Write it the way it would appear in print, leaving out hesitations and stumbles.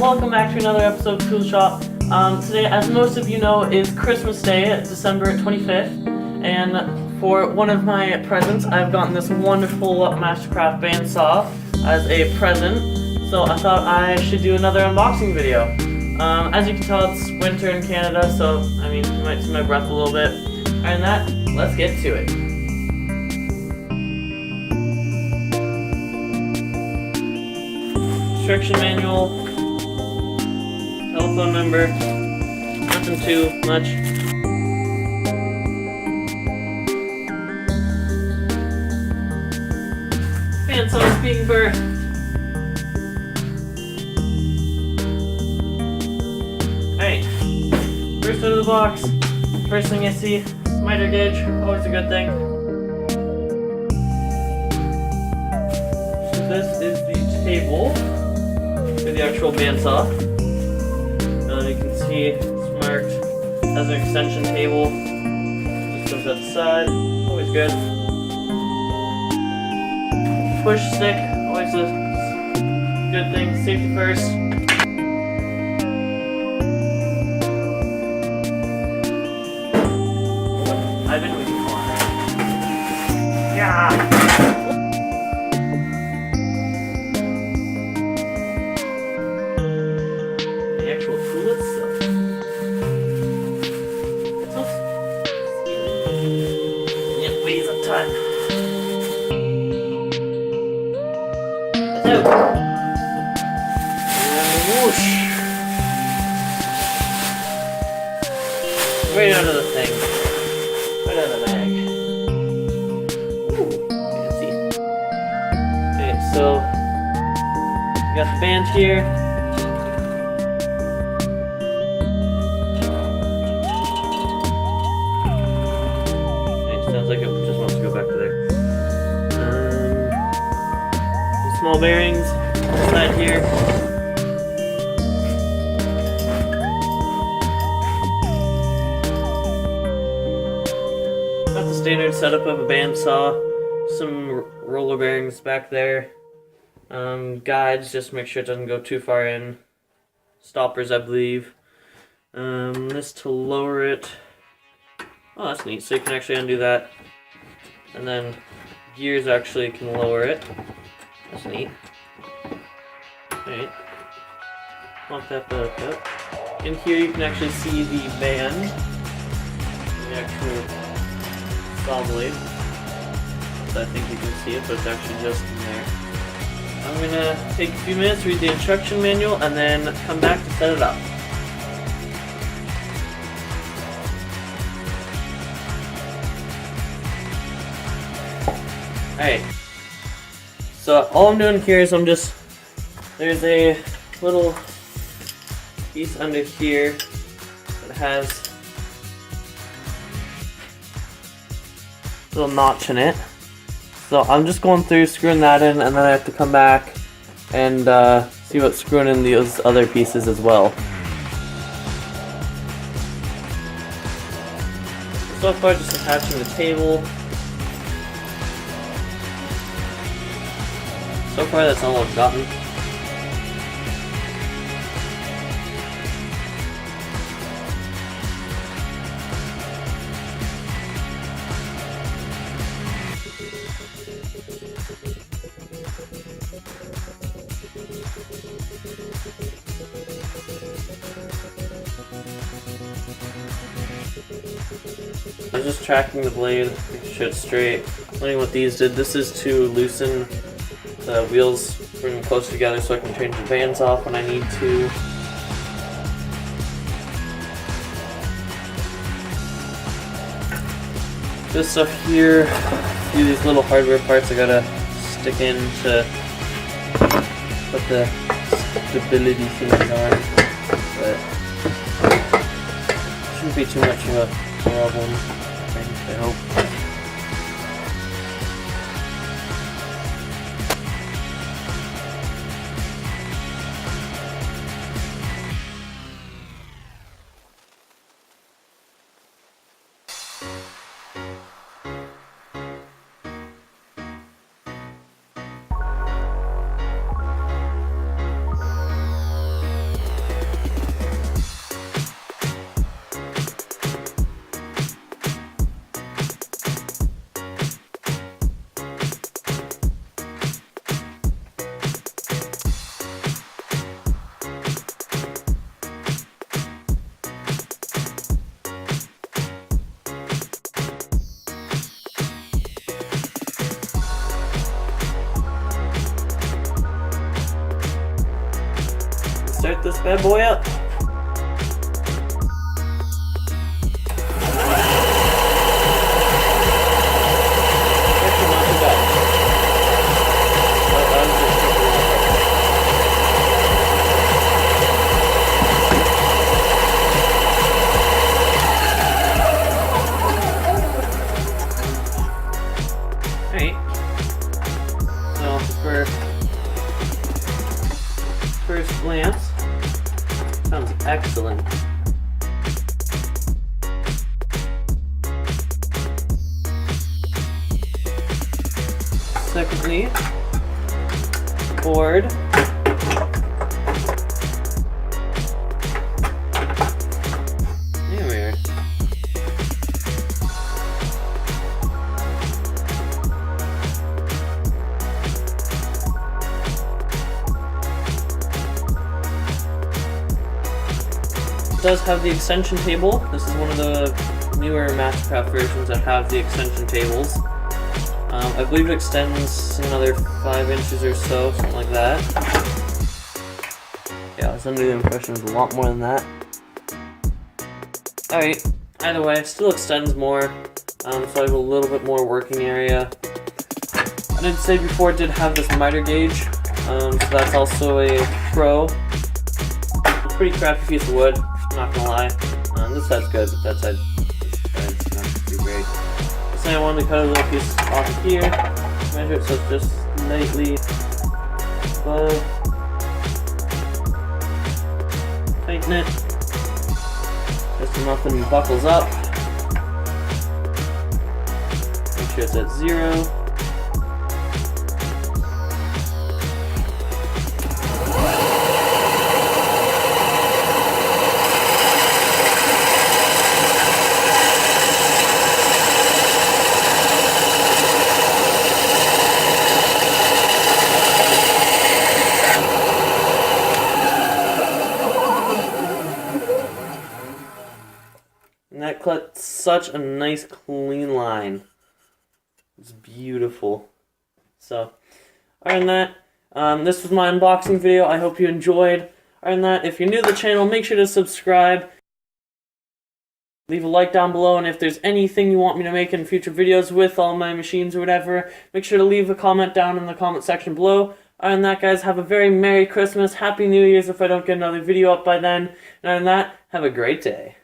welcome back to another episode of Cool Shop. Today, as most of you know, is Christmas Day, December 25th, and for one of my presents, I've gotten this wonderful MasterCraft BandSaw as a present, so I thought I should do another unboxing video. As you can tell, it's winter in Canada, so, I mean, you might see my breath a little bit. And that, let's get to it. Instruction manual, telephone number, nothing too much. BandSaw speaking birth. Alright, first out of the box, first thing I see, miter gauge, always a good thing. So this is the table for the actual bandsaw. You can see it's marked as an extension table. Just comes at the side, always good. Push stick, always a good thing, safety first. I've been waiting for it. Yeah! Time. That's out. And whoosh. Right out of the thing. Right out of the bag. Ooh, fancy. Okay, so we got the band here. Sounds like it just wants to go back to there. Some small bearings inside here. Got the standard setup of a bandsaw. Some roller bearings back there. Guides, just make sure it doesn't go too far in. Stoppers, I believe. This to lower it. Oh, that's neat. So you can actually undo that. And then gears actually can lower it. That's neat. Alright. Pump that back up. In here you can actually see the band. The actual saw blade. So I think you can see it, but it's actually just in there. I'm gonna take a few minutes, read the instruction manual, and then come back to set it up. Alright, so all I'm doing here is there's a little piece under here that has a little notch in it. So I'm just going through, screwing that in, and then I have to come back and see what's screwing in those other pieces as well. So far just attaching the table. So far, that's all I've gotten. I'm just tracking the blade, making sure it's straight. Learning what these did. This is to loosen the wheels, bring them closer together so I can change the bands off when I need to. This stuff here, a few of these little hardware parts I gotta stick in to put the stability things on, but shouldn't be too much of a problem, I hope. this bad boy up. Actually, not too bad. Alright. So, for first glance, sounds excellent. Secondly, board. There we are. It does have the extension table. This is one of the newer MasterCraft versions that have the extension tables. I believe it extends another 5 inches or so, something like that. Yeah, I was under the impression it was a lot more than that. Alright, either way, it still extends more, so I have a little bit more working area. I did say before it did have this miter gauge, so that's also a pro. It's a pretty crappy piece of wood, not gonna lie. This side's good, but that side's not too great. So I wanted to cut a little piece off of here, measure it so it's just slightly above, tighten it, just so nothing buckles up, make sure it's at 0. And that cut such a nice clean line. It's beautiful. So, other than that, this was my unboxing video. I hope you enjoyed. Other than that, if you're new to the channel, make sure to subscribe. Leave a like down below, and if there's anything you want me to make in future videos with all my machines or whatever, make sure to leave a comment down in the comment section below. Other than that, guys, have a very Merry Christmas, Happy New Year's if I don't get another video up by then. And other than that, have a great day.